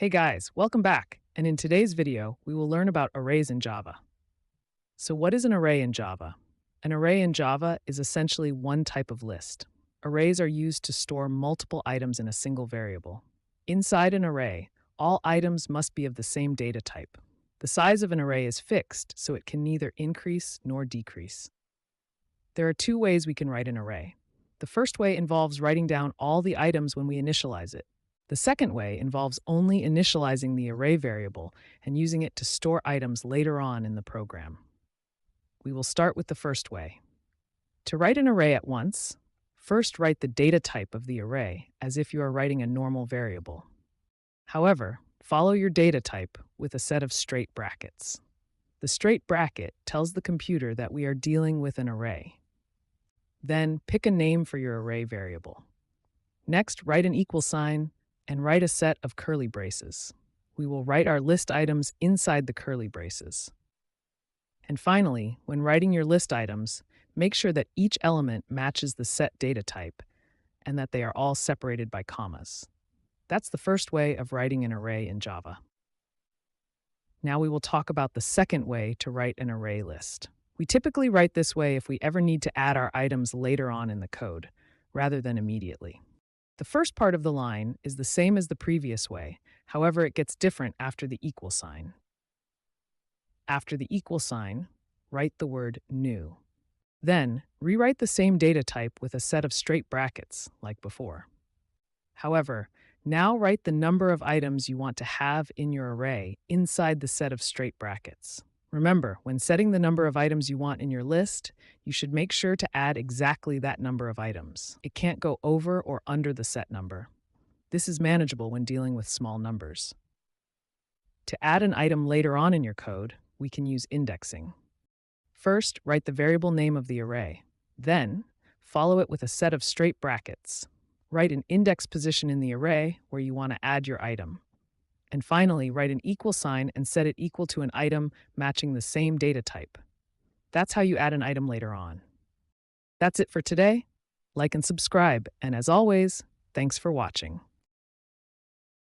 Hey guys, welcome back. And in today's video, we will learn about arrays in Java. So what is an array in Java? An array in Java is essentially one type of list. Arrays are used to store multiple items in a single variable. Inside an array, all items must be of the same data type. The size of an array is fixed, so it can neither increase nor decrease. There are two ways we can write an array. The first way involves writing down all the items when we initialize it. The second way involves only initializing the array variable and using it to store items later on in the program. We will start with the first way. To write an array at once, first write the data type of the array as if you are writing a normal variable. However, follow your data type with a set of straight brackets. The straight bracket tells the computer that we are dealing with an array. Then pick a name for your array variable. Next, write an equal sign and write a set of curly braces. We will write our list items inside the curly braces. And finally, when writing your list items, make sure that each element matches the set data type and that they are all separated by commas. That's the first way of writing an array in Java. Now we will talk about the second way to write an array list. We typically write this way if we ever need to add our items later on in the code, rather than immediately. The first part of the line is the same as the previous way, however, it gets different after the equal sign. After the equal sign, write the word new. Then, rewrite the same data type with a set of straight brackets, like before. However, now write the number of items you want to have in your array inside the set of straight brackets. Remember, when setting the number of items you want in your list, you should make sure to add exactly that number of items. It can't go over or under the set number. This is manageable when dealing with small numbers. To add an item later on in your code, we can use indexing. First, write the variable name of the array. Then, follow it with a set of straight brackets. Write an index position in the array where you want to add your item. And finally, write an equal sign and set it equal to an item matching the same data type. That's how you add an item later on. That's it for today. Like and subscribe, and as always, thanks for watching.